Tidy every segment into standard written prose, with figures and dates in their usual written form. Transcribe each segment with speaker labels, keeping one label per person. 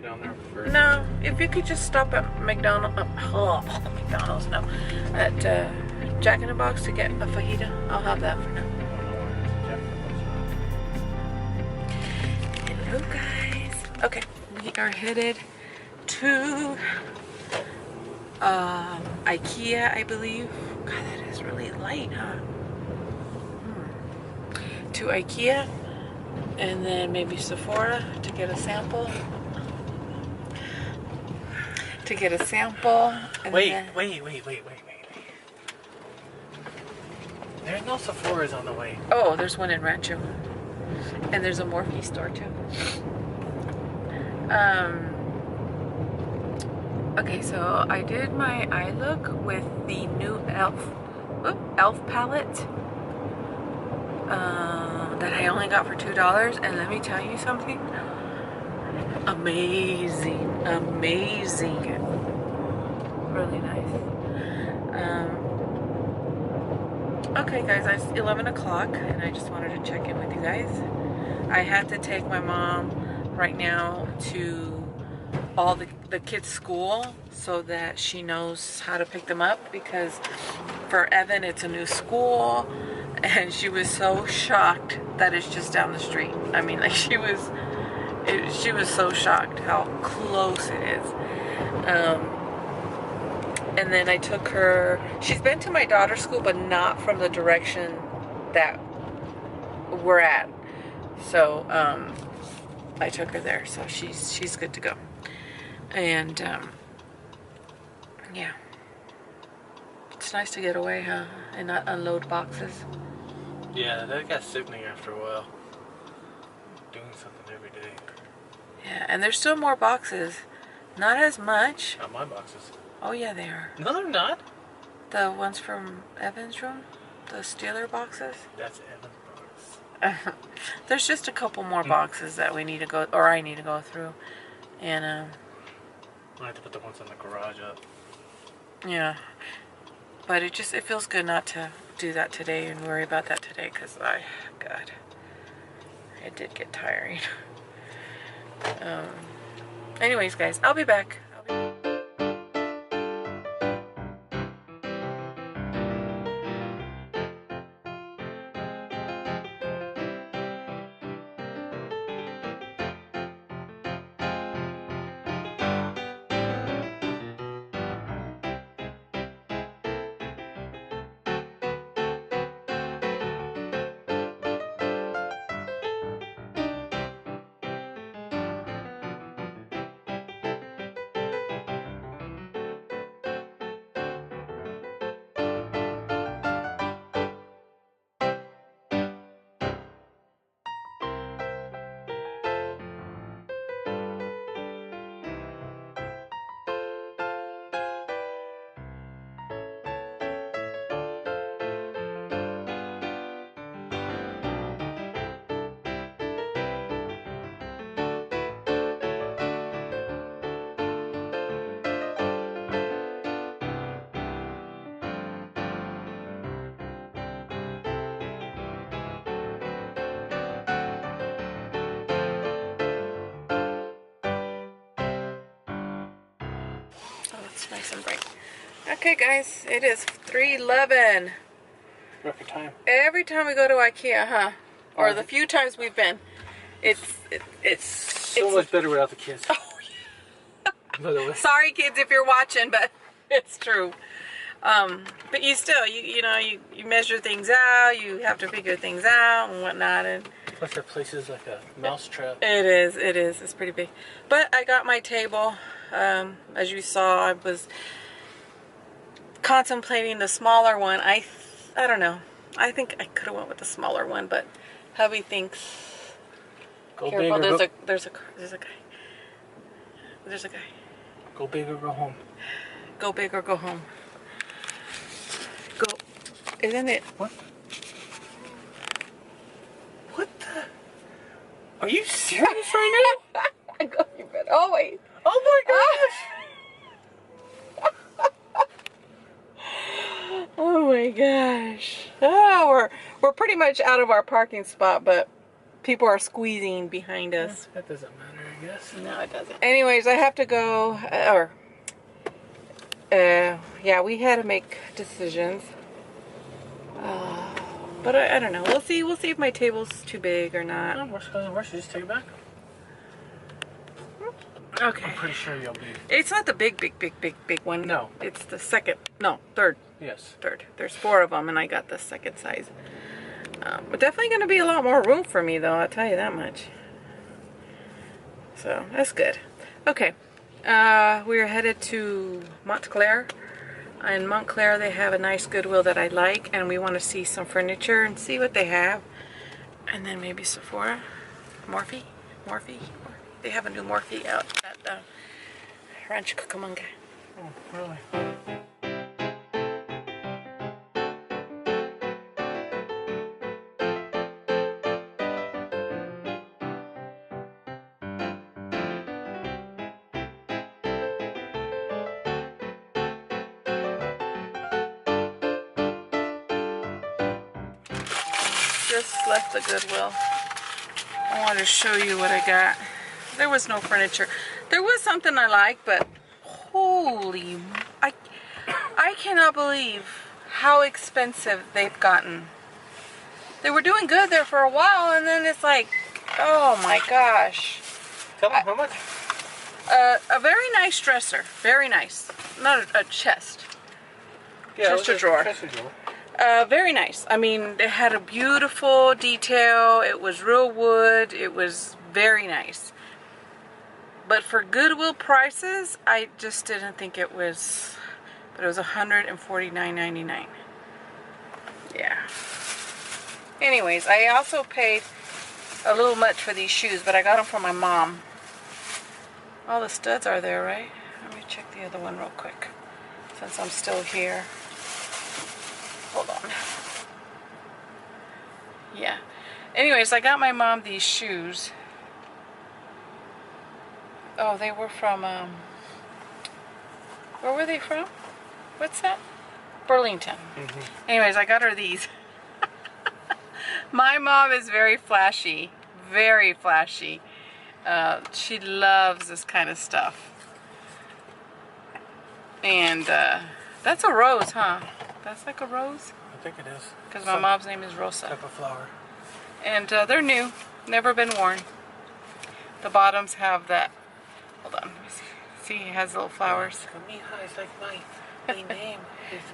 Speaker 1: down there first?
Speaker 2: No, if you could just stop at McDonald's, McDonald's, no, at Jack in the Box to get a fajita, I'll have that for now. Hello guys. Okay, we are headed to Ikea, I believe. God, that is really light, huh? To Ikea, and then maybe Sephora to get a sample. And
Speaker 1: Wait.
Speaker 2: then...
Speaker 1: There's no Sephora's on the way.
Speaker 2: Oh, there's one in Rancho. And there's a Morphie store too. Okay, so I did my eye look with the new Elf palette that I only got for $2, and let me tell you something. Amazing. Really nice. Okay guys, it's 11 o'clock and I just wanted to check in with you guys. I had to take my mom right now to all the kids' school so that she knows how to pick them up, because for Evan it's a new school and she was so shocked that it's just down the street. I mean, like she was so shocked how close it is. And then I took her, she's been to my daughter's school, but not from the direction that we're at. So, I took her there, so she's good to go. And, yeah. It's nice to get away, huh? And not unload boxes.
Speaker 1: Yeah, that got sickening after a while. Doing something every day.
Speaker 2: Yeah, and there's still more boxes. Not as much.
Speaker 1: Not my boxes.
Speaker 2: Oh yeah, they are.
Speaker 1: No, they're not.
Speaker 2: The ones from Evan's room? The Steeler boxes?
Speaker 1: That's Evan's box.
Speaker 2: There's just a couple more boxes that we need to go, or I need to go through. And,
Speaker 1: I have to put the ones in the garage up.
Speaker 2: yeah. But it feels good not to do that today and worry about that today, because God, it did get tiring. Anyways, guys, I'll be back. Nice and bright. Okay guys, it is 3:11.
Speaker 1: Record time.
Speaker 2: Every time we go to Ikea, huh? Or the few times we've been, it's
Speaker 1: so much better without the kids.
Speaker 2: Oh, sorry kids if you're watching, but it's true. But you still, you know, you measure things out, you have to figure things out and whatnot, and
Speaker 1: plus that place is like a mouse trap.
Speaker 2: It is, it's pretty big. But I got my table. As you saw, I was contemplating the smaller one. I don't know. I think I could have went with the smaller one, but hubby thinks.
Speaker 1: Go
Speaker 2: Careful,
Speaker 1: big or
Speaker 2: there's a guy. There's a guy.
Speaker 1: Go big or go home.
Speaker 2: Go big or go home. Go. Isn't it?
Speaker 1: What? What the? Are you serious right now?
Speaker 2: Oh wait.
Speaker 1: Oh my gosh.
Speaker 2: Oh my gosh. Oh, we're pretty much out of our parking spot, but people are squeezing behind us.
Speaker 1: That doesn't matter. I guess.
Speaker 2: No, it doesn't. Anyways, I have to go, yeah, we had to make decisions. But I don't know. We'll see. We'll see if my table's too big or not.
Speaker 1: No, worst comes to worst, you just take it back.
Speaker 2: Okay.
Speaker 1: I'm pretty sure you'll be.
Speaker 2: It's not the big one.
Speaker 1: No.
Speaker 2: It's the second. No, third.
Speaker 1: Yes.
Speaker 2: Third. There's 4 of them, and I got the second size. But definitely going to be a lot more room for me, though. I'll tell you that much. So that's good. Okay. We're headed to Montclair. In Montclair, they have a nice Goodwill that I like, and we want to see some furniture and see what they have. And then maybe Sephora, Morphie. They have a new Morphie out at Rancho Cucamonga.
Speaker 1: Oh, really?
Speaker 2: Just left the Goodwill. I wanted to show you what I got. There was no furniture. There was something I liked, but holy, I cannot believe how expensive they've gotten. They were doing good there for a while, and then it's like, oh my gosh.
Speaker 1: Tell them how much?
Speaker 2: A very nice dresser. Very nice. Not a chest.
Speaker 1: Yeah,
Speaker 2: Chest or drawer.
Speaker 1: Chest or drawer.
Speaker 2: Very nice. I mean, it had a beautiful detail. It was real wood. It was very nice. But for Goodwill prices, I just didn't think it was. But it was $149.99. Yeah. Anyways, I also paid a little much for these shoes, but I got them for my mom. All the studs are there, right? Let me check the other one real quick, since I'm still here. Hold on. Yeah. Anyways, I got my mom these shoes. Oh, they were from, where were they from? What's that? Burlington. Anyways, I got her these. My mom is very flashy. Very flashy. She loves this kind of stuff. And, that's a rose, huh? That's like a rose?
Speaker 1: I think it is.
Speaker 2: Because my mom's name is Rosa.
Speaker 1: Type of flower.
Speaker 2: And they're new. Never been worn. The bottoms have that. Hold on. Let me see. See, it has little flowers.
Speaker 1: Mija, it's like my name. It's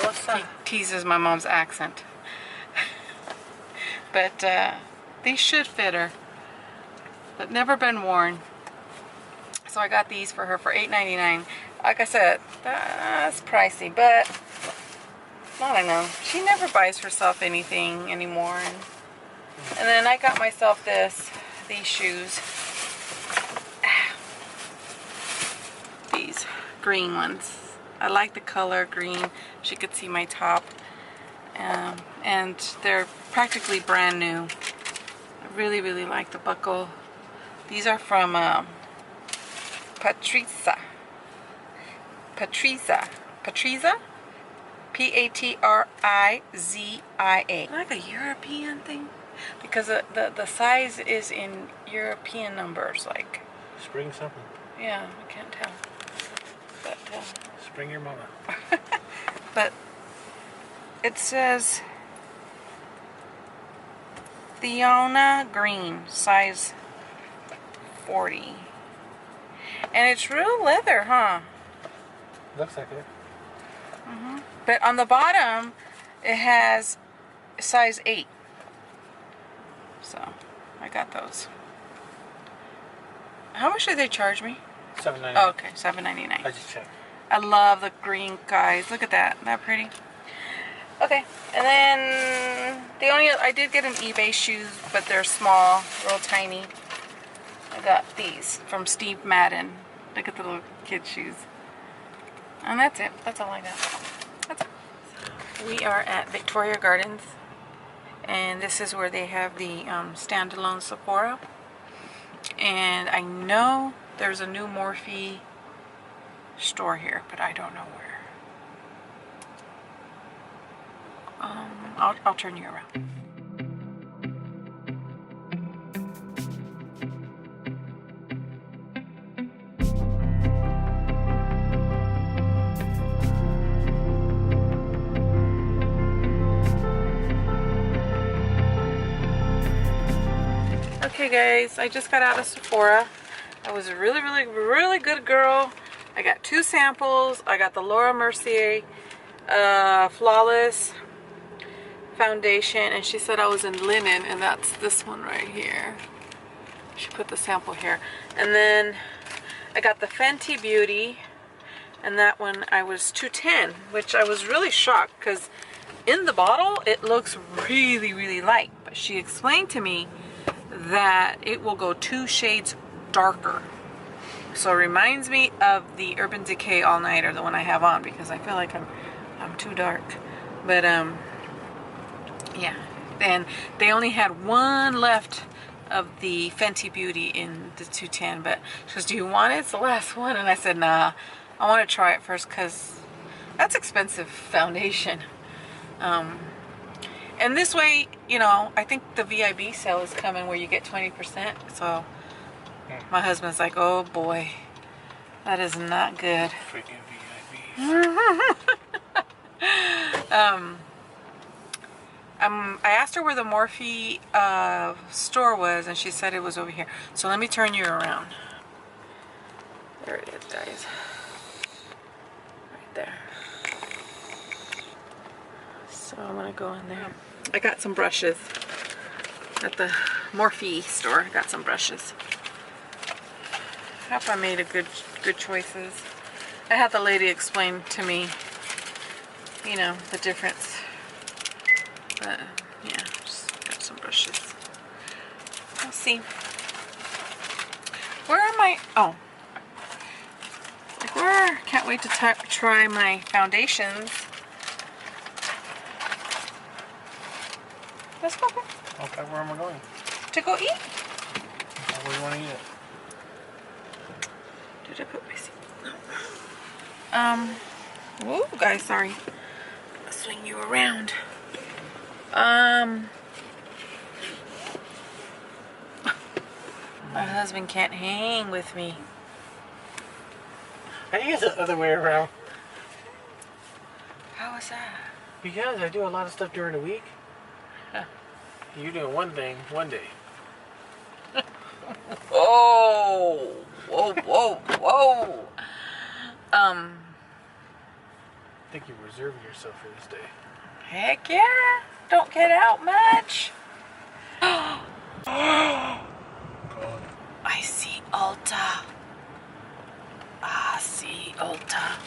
Speaker 1: Rosa.
Speaker 2: Teases my mom's accent. But these should fit her. But never been worn. So I got these for her for $8.99. Like I said, that's pricey, but I don't know. She never buys herself anything anymore. And then I got myself these shoes. These green ones. I like the color green. She could see my top. And they're practically brand new. I really, really like the buckle. These are from Patriza. P-A-T-R-I-Z-I-A. Like a European thing? Because the size is in European numbers, like.
Speaker 1: Spring something.
Speaker 2: Yeah, I can't tell. But,
Speaker 1: Spring your mama.
Speaker 2: but it says Fiona Green, size 40. And it's real leather, huh?
Speaker 1: Looks like it.
Speaker 2: But on the bottom, it has size 8. So, I got those. How much did they charge me?
Speaker 1: $7.99.
Speaker 2: Oh, okay, $7.99.
Speaker 1: I just checked.
Speaker 2: I love the green guys. Look at that. Isn't that pretty? Okay, and then I did get an eBay shoes, but they're small, real tiny. I got these from Steve Madden. Look at the little kid shoes. And that's it. That's all I got. That's it. We are at Victoria Gardens, and this is where they have the standalone Sephora. And I know there's a new Morphie store here, but I don't know where. I'll turn you around. Okay guys, I just got out of Sephora. I was a really good girl. I got 2 samples. I got the Laura Mercier Flawless foundation, and she said I was in linen, and that's this one right here. She put the sample here. And then I got the Fenty Beauty, and that one I was $2.10, which I was really shocked because in the bottle it looks really light, but she explained to me that it will go 2 shades darker. So it reminds me of the Urban Decay All Nighter, the one I have on, because I feel like I'm too dark. But yeah, and they only had 1 left of the Fenty Beauty in the 210, but she goes, do you want it? It's the last one. And I said, nah, I want to try it first because that's expensive foundation. And this way, you know, I think the VIB sale is coming where you get 20%. So my husband's like, oh boy, that is not good.
Speaker 1: Freaking VIBs.
Speaker 2: I asked her where the Morphie store was, and she said it was over here. So let me turn you around. There it is, guys. Right there. So I'm gonna go in there. I got some brushes at the Morphie store. I got some brushes. I hope I made a good choices. I had the lady explain to me, you know, the difference. But yeah, just got some brushes. We'll see. Where are my, oh, like where? Can't wait to try my foundations. Let's go.
Speaker 1: Okay, where am I going?
Speaker 2: To go eat.
Speaker 1: Where do you want to eat it?
Speaker 2: Did I put my seat? No. Whoa, guys, sorry. I'll swing you around. My husband can't hang with me.
Speaker 1: I think it's the other way around.
Speaker 2: How is that?
Speaker 1: Because I do a lot of stuff during the week.
Speaker 2: Huh.
Speaker 1: You do one thing one day.
Speaker 2: Oh, whoa.
Speaker 1: I think you're reserving yourself for this day.
Speaker 2: Heck yeah. Don't get out much. I see Ulta. I see Ulta.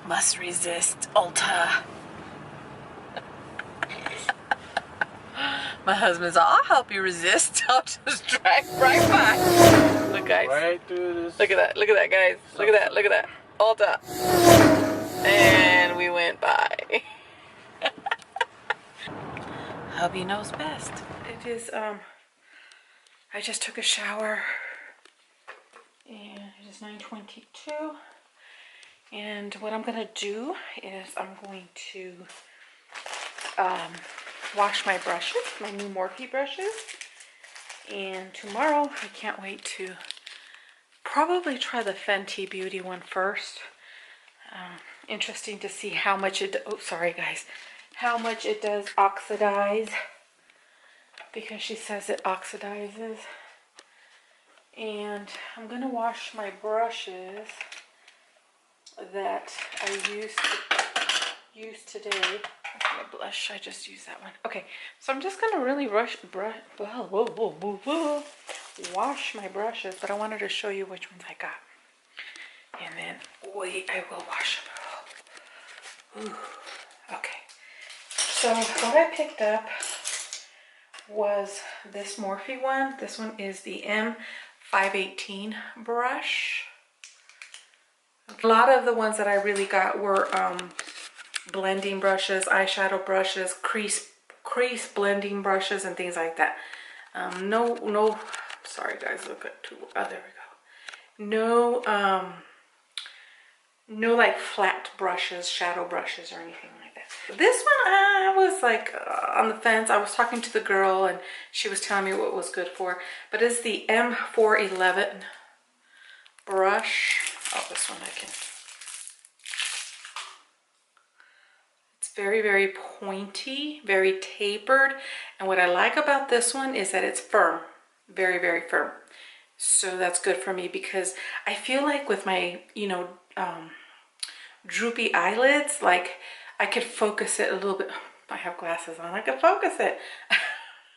Speaker 2: Must resist Ulta. My husband's all, I'll help you resist. I'll just drive right by. Look, guys.
Speaker 1: Right through this.
Speaker 2: Look at that, guys. Look at that. Ulta. And we went by. Hubby knows best. It is, I just took a shower. And it is 9:22. And what I'm gonna do is I'm going to wash my brushes, my new Morphie brushes. And tomorrow, I can't wait to probably try the Fenty Beauty one first. Interesting to see how much it, oh sorry guys, how much it does oxidize, because she says it oxidizes. And I'm gonna wash my brushes that I used today. My blush, I just used that one. Okay, so I'm just gonna really wash my brushes, but I wanted to show you which ones I got. And then I will wash them. Ooh, okay. So what I picked up was this Morphe one. This one is the M518 brush. A lot of the ones that I really got were blending brushes, eyeshadow brushes, crease blending brushes, and things like that. No, sorry guys, look at two. Oh, there we go. No like flat brushes, shadow brushes, or anything like that. This one, I was like on the fence. I was talking to the girl, and she was telling me what it was good for. But it's the M411 brush. Oh, this one I can. very, very pointy, very tapered. And what I like about this one is that it's firm, very, very firm. So that's good for me because I feel like with my, you know, droopy eyelids, like I could focus it a little bit. I have glasses on, I could focus it.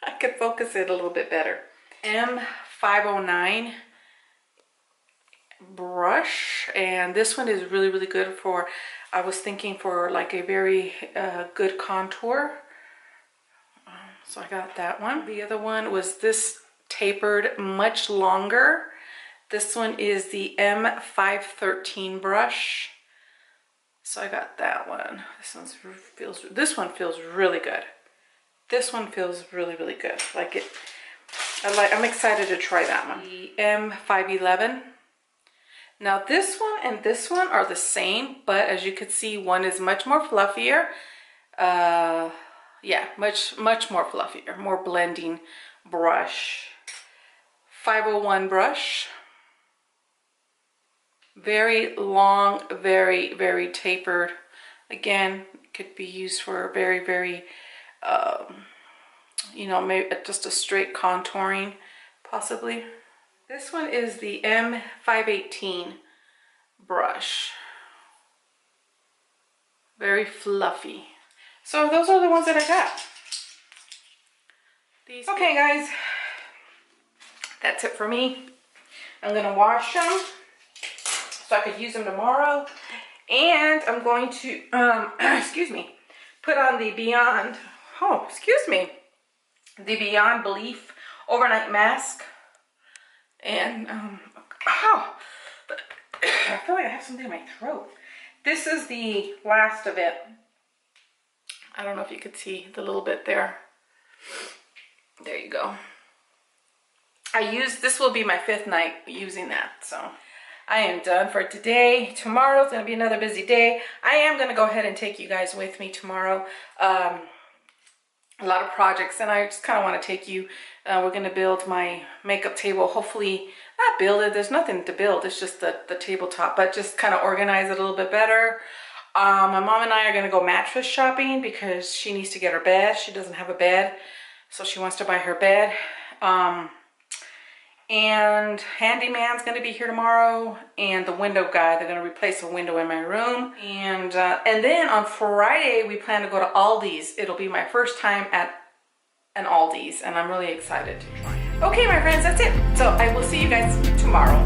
Speaker 2: I could focus it a little bit better. M509 brush, and this one is really, really good for, I was thinking for like a very good contour. So I got that one. The other one was this tapered, much longer. This one is the M513 brush. So I got that one. This one feels really good. This one feels really, really good. Like it. I'm excited to try that one. The M511. Now this one and this one are the same, but as you can see, one is much more fluffier. Yeah, much more fluffier, more blending brush. 501 brush. Very long, very, very tapered. Again, could be used for very, very, you know, maybe just a straight contouring, possibly. This one is the M518 brush. Very fluffy. So those are the ones that I got. Okay, guys, that's it for me. I'm gonna wash them so I could use them tomorrow, and I'm going to excuse me, put on the Beyond, oh excuse me, the Beyond Belief overnight mask. And oh, I feel like I have something in my throat. This is the last of it. I don't know if you could see the little bit there. There you go. This will be my 5th night using that, so I am done for today. Tomorrow's gonna be another busy day. I am gonna go ahead and take you guys with me tomorrow. A lot of projects, and I just kind of want to take you. We're gonna build my makeup table. Hopefully, not build it. There's nothing to build. It's just the tabletop, but just kind of organize it a little bit better. My mom and I are gonna go mattress shopping because she needs to get her bed. She doesn't have a bed, so she wants to buy her bed. And handyman's gonna be here tomorrow, and the window guy, they're gonna replace a window in my room. And then on Friday, we plan to go to Aldi's. It'll be my first time at an Aldi's, and I'm really excited to try it. Okay, my friends, that's it. So I will see you guys tomorrow.